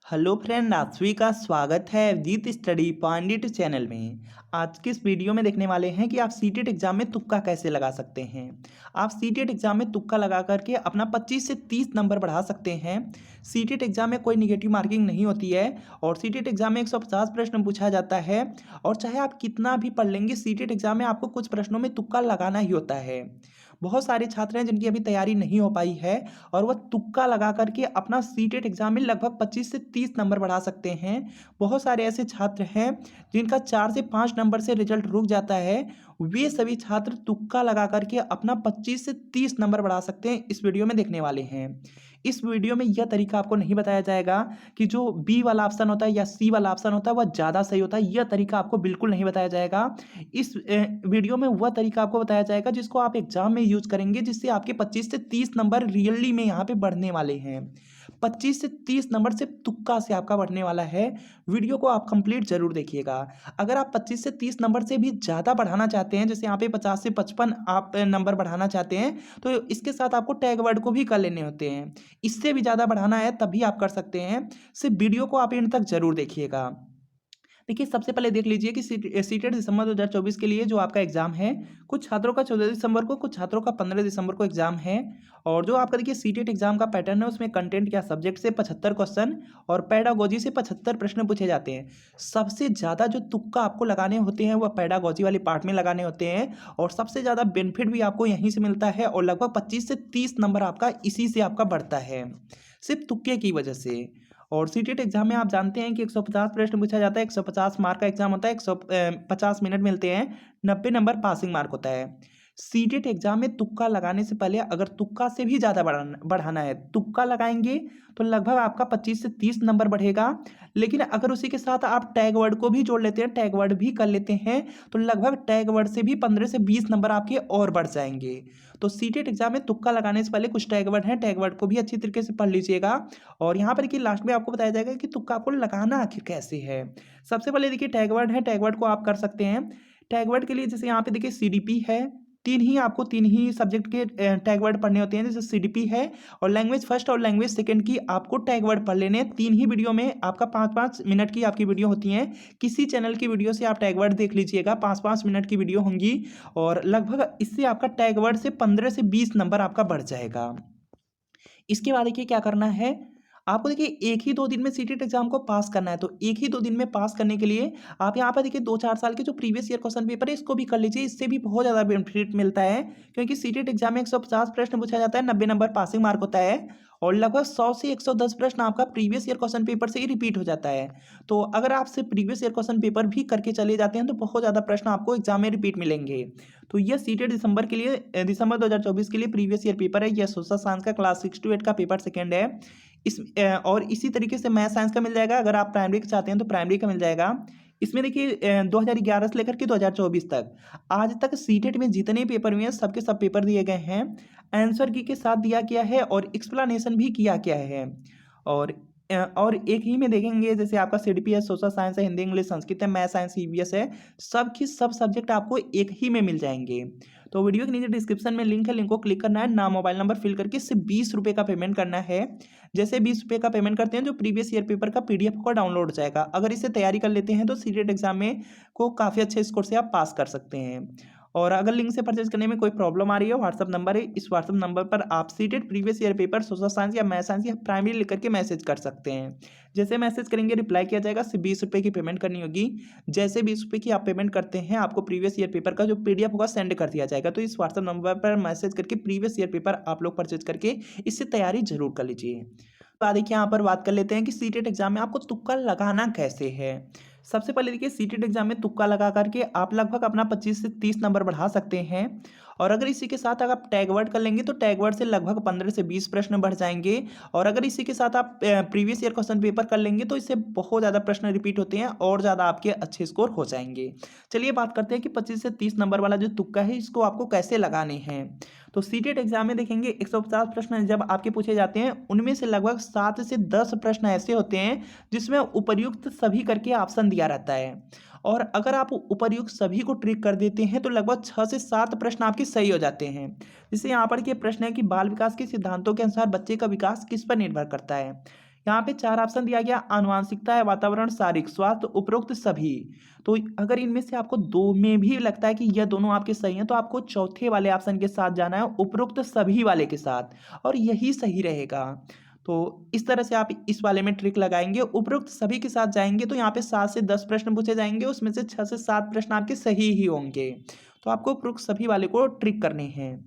Hello friend, आप सभी का स्वागत है अवधीत स्टडी पॉइंट चैनल में। आज के इस वीडियो में देखने वाले हैं कि आप सीटेट एग्जाम में तुक्का कैसे लगा सकते हैं। आप सीटेट एग्जाम में तुक्का लगा करके अपना 25 से 30 नंबर बढ़ा सकते हैं। सीटेट एग्जाम में कोई निगेटिव मार्किंग नहीं होती है और सीटेट एग्जाम में 150 प्रश्न पूछा जाता है। और चाहे आप कितना भी पढ़ लेंगे, सीटेट एग्जाम में आपको कुछ प्रश्नों में तुक्का लगाना ही होता है। बहुत सारे छात्र हैं जिनकी अभी तैयारी नहीं हो पाई है और वह तुक्का लगा करके अपना सीटेट एग्जाम में लगभग 25 से 30 नंबर बढ़ा सकते हैं। बहुत सारे ऐसे छात्र हैं जिनका 4 से 5 नंबर से रिजल्ट रुक जाता है। वे सभी छात्र तुक्का लगा करके अपना 25 से 30 नंबर बढ़ा सकते हैं, इस वीडियो में देखने वाले हैं। इस वीडियो में यह तरीका आपको नहीं बताया जाएगा कि जो बी वाला ऑप्शन होता है या सी वाला ऑप्शन होता है वह ज़्यादा सही होता है। यह तरीका आपको बिल्कुल नहीं बताया जाएगा। इस वीडियो में वह तरीका आपको बताया जाएगा जिसको आप एग्जाम में यूज करेंगे, जिससे आपके 25 से 30 नंबर रियली में यहाँ पे बढ़ने वाले हैं। 25 से 30 नंबर सिर्फ तुक्का से आपका बढ़ने वाला है। वीडियो को आप कंप्लीट जरूर देखिएगा। अगर आप 25 से 30 नंबर से भी ज़्यादा बढ़ाना चाहते हैं, जैसे यहाँ पे 50 से 55 आप नंबर बढ़ाना चाहते हैं, तो इसके साथ आपको टैग वर्ड को भी कर लेने होते हैं। इससे भी ज़्यादा बढ़ाना है तभी आप कर सकते हैं। सिर्फ वीडियो को आप एंड तक जरूर देखिएगा। देखिए, सबसे पहले देख लीजिए कि सीटेट दिसंबर 2024 के लिए जो आपका एग्जाम है, कुछ छात्रों का 14 दिसंबर को, कुछ छात्रों का 15 दिसंबर को एग्जाम है। और जो आपका देखिए सीटेट एग्जाम का पैटर्न है, उसमें कंटेंट क्या सब्जेक्ट से 75 क्वेश्चन और पेडागोजी से 75 प्रश्न पूछे जाते हैं। सबसे ज़्यादा जो तुक्का आपको लगाने होते हैं वह पेडागोजी वाले पार्ट में लगाने होते हैं और सबसे ज़्यादा बेनिफिट भी आपको यहीं से मिलता है और लगभग 25 से 30 नंबर आपका इसी से आपका बढ़ता है, सिर्फ तुक्के की वजह से। और सीटेट एग्जाम में आप जानते हैं कि 150 प्रश्न पूछा जाता है, 150 मार्क का एग्जाम होता है, 150 मिनट मिलते हैं, 90 नंबर पासिंग मार्क होता है। सीटेट एग्जाम में तुक्का लगाने से पहले अगर तुक्का से भी ज़्यादा बढ़ाना है, तुक्का लगाएंगे तो लगभग आपका 25 से 30 नंबर बढ़ेगा। लेकिन अगर उसी के साथ आप टैग वर्ड को भी जोड़ लेते हैं, टैग वर्ड भी कर लेते हैं, तो लगभग टैग वर्ड से भी 15 से 20 नंबर आपके और बढ़ जाएंगे। तो सीटेट एग्जाम में तुक्का लगाने से पहले कुछ टैग वर्ड हैं, टैग वर्ड को भी अच्छी तरीके से पढ़ लीजिएगा। और यहाँ पर देखिए लास्ट में आपको बताया जाएगा कि तुक्का आपको लगाना आखिर कैसे है। सबसे पहले देखिए टैग वर्ड है, टैग वर्ड को आप कर सकते हैं। टैग वर्ड के लिए जैसे यहाँ पे देखिए सीडीपी है, तीन ही सब्जेक्ट के टैग वर्ड पढ़ने होते हैं। जैसे सीडीपी है और लैंग्वेज फर्स्ट और लैंग्वेज सेकंड की आपको टैग वर्ड पढ़ लेने हैं। 3 ही वीडियो में आपका 5-5 मिनट की आपकी वीडियो होती है। किसी चैनल की वीडियो से आप टैग वर्ड देख लीजिएगा, 5-5 मिनट की वीडियो होंगी और लगभग इससे आपका टैग वर्ड से 15 से 20 नंबर आपका बढ़ जाएगा। इसके बाद देखिए क्या करना है, आपको देखिए 1 ही 2 दिन में सीटेट एग्जाम को पास करना है। तो 1 ही 2 दिन में पास करने के लिए आप यहाँ पर देखिए 2-4 साल के जो प्रीवियस ईयर क्वेश्चन पेपर है इसको भी कर लीजिए। इससे भी बहुत ज़्यादा बेनिफिट मिलता है, क्योंकि सीटेट एग्जाम में 150 प्रश्न पूछा जाता है, 90 नंबर पासिंग मार्क होता है और लगभग 100 से 110 प्रश्न आपका प्रीवियस ईयर क्वेश्चन पेपर से ही रिपीट हो जाता है। तो अगर आप सिर्फ प्रीवियस ईयर क्वेश्चन पेपर भी करके चले जाते हैं तो बहुत ज़्यादा प्रश्न आपको एग्जाम में रिपीट मिलेंगे। तो यह सीटेट दिसंबर के लिए, दिसंबर 2024 के लिए प्रीवियस ईयर पेपर है। यह सोशल साइंस का क्लास 6 to 8 का पेपर सेकेंड है। और इसी तरीके से मैथ साइंस का मिल जाएगा। अगर आप प्राइमरी का चाहते हैं तो प्राइमरी का मिल जाएगा। इसमें देखिए 2011 से लेकर के 2024 तक आज तक सीटेट में जितने पेपर हुए हैं सबके सब पेपर दिए गए हैं। आंसर की के साथ दिया गया है और एक्सप्लेनेशन भी किया गया है। और और एक ही में देखेंगे, जैसे आपका सीडीपी है, सोशल साइंस है, हिंदी इंग्लिश संस्कृत है, मैथ साइंस ईवीएस है, सब की सब सब्जेक्ट आपको एक ही में मिल जाएंगे। तो वीडियो के नीचे डिस्क्रिप्शन में लिंक है, लिंक को क्लिक करना है, नाम मोबाइल नंबर फिल करके सिर्फ 20 रुपये का पेमेंट करना है। जैसे 20 रुपये का पेमेंट करते हैं जो प्रीवियस ईयर पेपर का पीडीएफ को डाउनलोड हो जाएगा। अगर इसे तैयारी कर लेते हैं तो सीटेट एग्जाम में को काफ़ी अच्छे स्कोर से आप पास कर सकते हैं। और अगर लिंक से परचेज करने में कोई प्रॉब्लम आ रही है, व्हाट्सअप नंबर है, इस व्हाट्सअप नंबर पर आप CTET previous year paper social science या मैथ साइंस या प्राइमरी लिख करके मैसेज कर सकते हैं। जैसे मैसेज करेंगे रिप्लाई किया जाएगा। सिर्फ 20 रुपये की पेमेंट करनी होगी। जैसे 20 रुपये की आप पेमेंट करते हैं, आपको प्रीवियस ईयर पेपर का जो पीडीएफ होगा सेंड कर दिया जाएगा। तो इस व्हाट्सअप नंबर पर मैसेज करके प्रीवियस ईयर पेपर आप लोग परचेज करके इससे तैयारी जरूर कर लीजिए। तो देखिए यहाँ पर बात कर लेते हैं कि सीटेट एग्जाम में आपको तुक्का लगाना कैसे है। सबसे पहले देखिए सीटेट एग्जाम में तुक्का लगा करके आप लगभग अपना 25 से 30 नंबर बढ़ा सकते हैं। और अगर इसी के साथ अगर आप टैग वर्ड कर लेंगे तो टैग वर्ड से लगभग 15 से 20 प्रश्न बढ़ जाएंगे। और अगर इसी के साथ आप प्रीवियस ईयर क्वेश्चन पेपर कर लेंगे तो इससे बहुत ज़्यादा प्रश्न रिपीट होते हैं और ज़्यादा आपके अच्छे स्कोर हो जाएंगे। चलिए बात करते हैं कि 25 से 30 नंबर वाला जो तुक्का है इसको आपको कैसे लगाने हैं। तो सीटेट एग्जाम में देखेंगे 150 प्रश्न जब आपके पूछे जाते हैं, उनमें से लगभग 7 से 10 प्रश्न ऐसे होते हैं जिसमें उपर्युक्त सभी करके ऑप्शन दिया रहता है। और अगर आप उपर्युक्त सभी को ट्रिक कर देते हैं तो लगभग 6 से 7 प्रश्न आपके सही हो जाते हैं। जैसे यहाँ पर के प्रश्न है कि बाल विकास के सिद्धांतों के अनुसार बच्चे का विकास किस पर निर्भर करता है। यहाँ पे 4 ऑप्शन दिया गया, आनुवंशिकता है, वातावरण, शारीरिक स्वास्थ्य, उपरोक्त सभी। तो अगर इनमें से आपको 2 में भी लगता है कि यह दोनों आपके सही हैं, तो आपको चौथे वाले ऑप्शन के साथ जाना है, उपरोक्त सभी वाले के साथ, और यही सही रहेगा। तो इस तरह से आप इस वाले में ट्रिक लगाएँगे, उपरोक्त सभी के साथ जाएँगे तो यहाँ पे 7 से 10 प्रश्न पूछे जाएँगे, उसमें से 6 से 7 प्रश्न आपके सही ही होंगे। तो आपको उपरोक्त सभी वाले को ट्रिक करने हैं।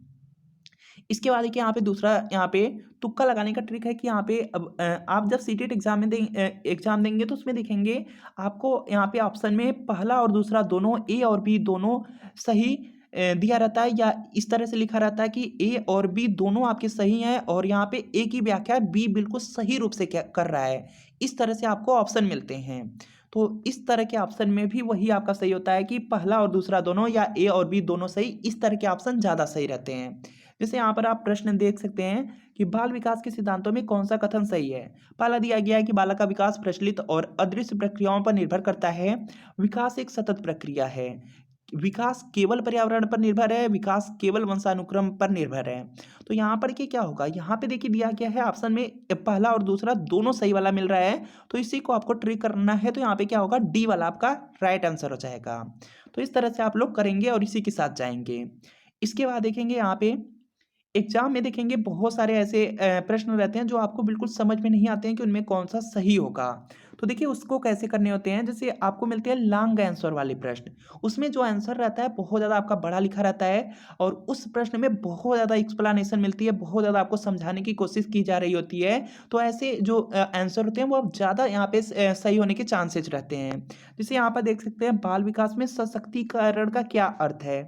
इसके बाद देखिए यहाँ पे दूसरा यहाँ पे तुक्का लगाने का ट्रिक है कि यहाँ पे अब आप जब सीटेट एग्जाम देंगे तो उसमें देखेंगे आपको यहाँ पे ऑप्शन में पहला और दूसरा दोनों ए और बी दोनों सही दिया रहता है, या इस तरह से लिखा रहता है कि ए और बी दोनों आपके सही हैं और यहाँ पे ए की व्याख्या बी बिल्कुल सही रूप से क्या कर रहा है। इस तरह से आपको ऑप्शन मिलते हैं। तो इस तरह के ऑप्शन में भी वही आपका सही होता है कि पहला और दूसरा दोनों या ए और बी दोनों सही, इस तरह के ऑप्शन ज़्यादा सही रहते हैं। जैसे यहाँ पर आप प्रश्न देख सकते हैं कि बाल विकास के सिद्धांतों में कौन सा कथन सही है। पहला दिया गया है कि बालक का विकास प्रचलित और अदृश्य प्रक्रियाओं पर निर्भर करता है। विकास एक सतत प्रक्रिया है। विकास केवल पर्यावरण पर निर्भर है। विकास केवल वंशानुक्रम पर निर्भर है। तो यहाँ पर क्या होगा, यहाँ पे देखिए दिया गया है ऑप्शन में पहला और दूसरा दोनों सही वाला मिल रहा है, तो इसी को आपको ट्रिक करना है। तो यहाँ पे क्या होगा, डी वाला आपका राइट आंसर हो जाएगा। तो इस तरह से आप लोग करेंगे और इसी के साथ जाएंगे। इसके बाद देखेंगे यहाँ पे एग्जाम में देखेंगे बहुत सारे ऐसे प्रश्न रहते हैं जो आपको बिल्कुल समझ में नहीं आते हैं कि उनमें कौन सा सही होगा। तो देखिए उसको कैसे करने होते हैं, जैसे आपको मिलते हैं लॉन्ग आंसर वाले प्रश्न। उसमें जो आंसर रहता है बहुत ज़्यादा आपका बड़ा लिखा रहता है और उस प्रश्न में बहुत ज़्यादा एक्सप्लेनेशन मिलती है, बहुत ज़्यादा आपको समझाने की कोशिश की जा रही होती है। तो ऐसे जो आंसर होते हैं वो अब ज़्यादा यहाँ पे सही होने के चांसेज रहते हैं। जैसे यहाँ पर देख सकते हैं बाल विकास में सशक्तिकरण का क्या अर्थ है।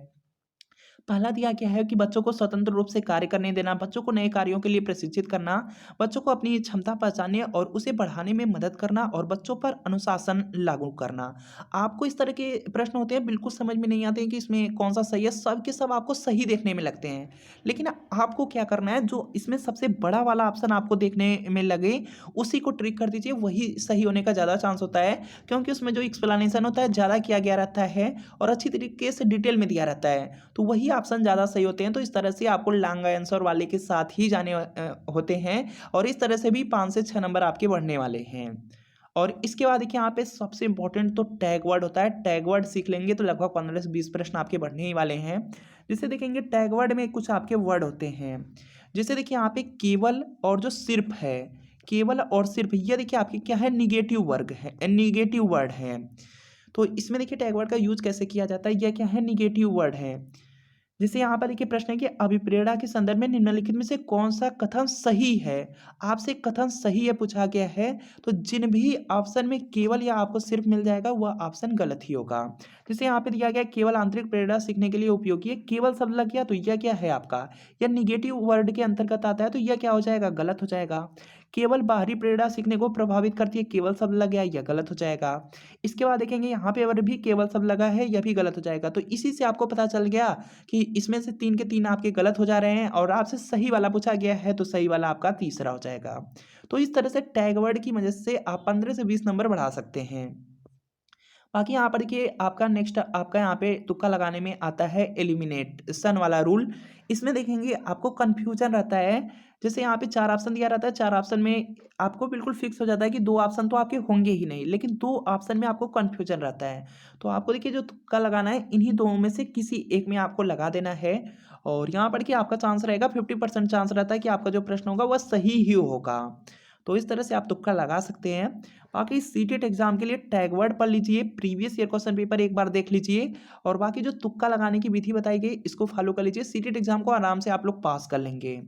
पहला दिया गया है कि बच्चों को स्वतंत्र रूप से कार्य करने देना, बच्चों को नए कार्यों के लिए प्रशिक्षित करना, बच्चों को अपनी क्षमता पहचानने और उसे बढ़ाने में मदद करना और बच्चों पर अनुशासन लागू करना। आपको इस तरह के प्रश्न होते हैं बिल्कुल समझ में नहीं आते हैं कि इसमें कौन सा सही है, सब के सब आपको सही देखने में लगते हैं। लेकिन आपको क्या करना है, जो इसमें सबसे बड़ा वाला ऑप्शन आपको देखने में लगे उसी को ट्रिक कर दीजिए, वही सही होने का ज़्यादा चांस होता है, क्योंकि उसमें जो एक्सप्लेनेशन होता है ज़्यादा किया गया रहता है और अच्छी तरीके से डिटेल में दिया रहता है, तो वही ऑप्शन ज़्यादा सही होते हैं। तो इस तरह से आपको लॉन्ग आंसर वाले के साथ ही जाने होते हैं और इस तरह से भी 5 से 6 नंबर आपके बढ़ने वाले हैं। और इसके बाद देखिए यहाँ पे सबसे इंपॉर्टेंट तो टैग वर्ड होता है। टैग वर्ड सीख लेंगे तो लगभग 15 से 20 प्रश्न आपके बढ़ने ही वाले हैं। जिसे देखेंगे टैग वर्ड में कुछ आपके वर्ड होते हैं, जैसे देखिए यहाँ पे केवल और जो सिर्फ है, केवल और सिर्फ ये देखिए आपके क्या है, निगेटिव वर्ग है, निगेटिव वर्ड है। तो इसमें देखिए टैग वर्ड का यूज कैसे किया जाता है, यह क्या है, निगेटिव वर्ड है। जैसे यहाँ पर देखिए प्रश्न है कि अभिप्रेरणा के संदर्भ में निम्नलिखित में से कौन सा कथन सही है। आपसे कथन सही है पूछा गया है, तो जिन भी ऑप्शन में केवल या आपको सिर्फ मिल जाएगा वह ऑप्शन गलत ही होगा। जैसे यहाँ पे दिया गया केवल आंतरिक प्रेरणा सीखने के लिए उपयोगी है, केवल शब्द लग गया तो यह क्या है आपका, यह निगेटिव वर्ड के अंतर्गत आता है, तो यह क्या हो जाएगा, गलत हो जाएगा। केवल बाहरी प्रेरणा सीखने को प्रभावित करती है, केवल शब्द लग गया, यह गलत हो जाएगा। इसके बाद देखेंगे यहाँ पे अगर भी केवल शब्द लगा है, यह भी गलत हो जाएगा। तो इसी से आपको पता चल गया कि इसमें से 3 के 3 आपके गलत हो जा रहे हैं और आपसे सही वाला पूछा गया है, तो सही वाला आपका तीसरा हो जाएगा। तो इस तरह से टैग वर्ड की मदद से आप 15 से 20 नंबर बढ़ा सकते हैं। बाकी यहाँ पर देखिए आपका नेक्स्ट आपका यहाँ पे तुक्का लगाने में आता है एलिमिनेशन वाला रूल। इसमें देखेंगे आपको कन्फ्यूजन रहता है, जैसे यहाँ पे 4 ऑप्शन दिया रहता है, 4 ऑप्शन में आपको बिल्कुल फिक्स हो जाता है कि 2 ऑप्शन तो आपके होंगे ही नहीं, लेकिन 2 ऑप्शन में आपको कन्फ्यूजन रहता है। तो आपको देखिए जो तुक्का लगाना है इन्हीं 2 में से किसी एक में आपको लगा देना है और यहाँ पर कि आपका चांस रहेगा 50% चांस रहता है कि आपका जो प्रश्न होगा वह सही ही होगा। तो इस तरह से आप तुक्का लगा सकते हैं। बाकी सीटेट एग्जाम के लिए टैग वर्ड पढ़ लीजिए, प्रीवियस ईयर क्वेश्चन पेपर एक बार देख लीजिए और बाकी जो तुक्का लगाने की विधि बताई गई इसको फॉलो कर लीजिए। सीटेट एग्जाम को आराम से आप लोग पास कर लेंगे।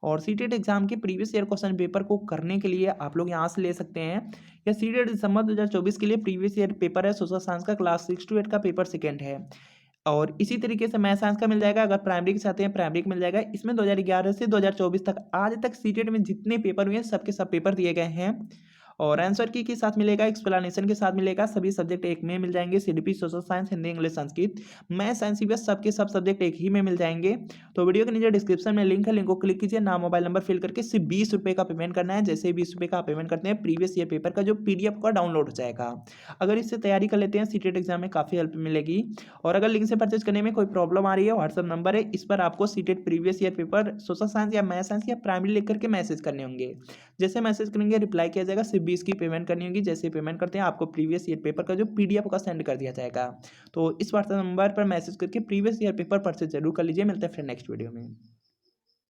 और सीटेट एग्जाम के प्रीवियस ईयर क्वेश्चन पेपर को करने के लिए आप लोग यहाँ से ले सकते हैं, या सीटेट दिसंबर 2024 के लिए प्रीवियस ईयर पेपर है, सोशल साइंस का क्लास 6 to 8 का पेपर सेकेंड है। और इसी तरीके से मैथ साइंस का मिल जाएगा, अगर प्राइमरी के चाहते हैं प्राइमरी का मिल जाएगा। इसमें 2011 से 2024 तक आज तक सीटेट में जितने पेपर हुए हैं सबके सब पेपर दिए गए हैं। और आंसर की के साथ मिलेगा, एक्सप्लेनेशन के साथ मिलेगा। सभी सब्जेक्ट एक में मिल जाएंगे, CDP, social science, Hindi, English, Sanskrit, maths and CBS, सबके सब सब्जेक्ट एक ही में मिल जाएंगे। तो वीडियो के नीचे डिस्क्रिप्शन में लिंक है, लिंक को क्लिक कीजिए, नाम मोबाइल नंबर फिल करके सिर्फ 20 रुपये का पेमेंट करना है। जैसे ही 20 रुपये का पेमेंट करते हैं, प्रीवियस ईयर पेपर का जो पीडीएफ का डाउनलोड हो जाएगा। अगर इससे तैयारी कर लेते हैं, सीटेट एग्जाम में काफ़ी हेल्प मिलेगी। और अगर लिंक से परचेज करने में कोई प्रॉब्लम आ रही है, व्हाट्सअप नंबर है, इस पर आपको CTET previous year paper social science या मैथ साइंस या प्राइमरी लिख करके मैसेज करने होंगे। जैसे मैसेज करेंगे रिप्लाई किया जाएगा, सिर्फ 20 की पेमेंट करनी होगी। जैसे पेमेंट करते हैं, आपको प्रीवियस ईयर पेपर का जो पीडीएफ का सेंड कर दिया जाएगा। तो इस व्हाट्सएप नंबर पर मैसेज करके प्रीवियस ईयर पेपर परचेज जरूर कर लीजिए। मिलते हैं फिर नेक्स्ट वीडियो में।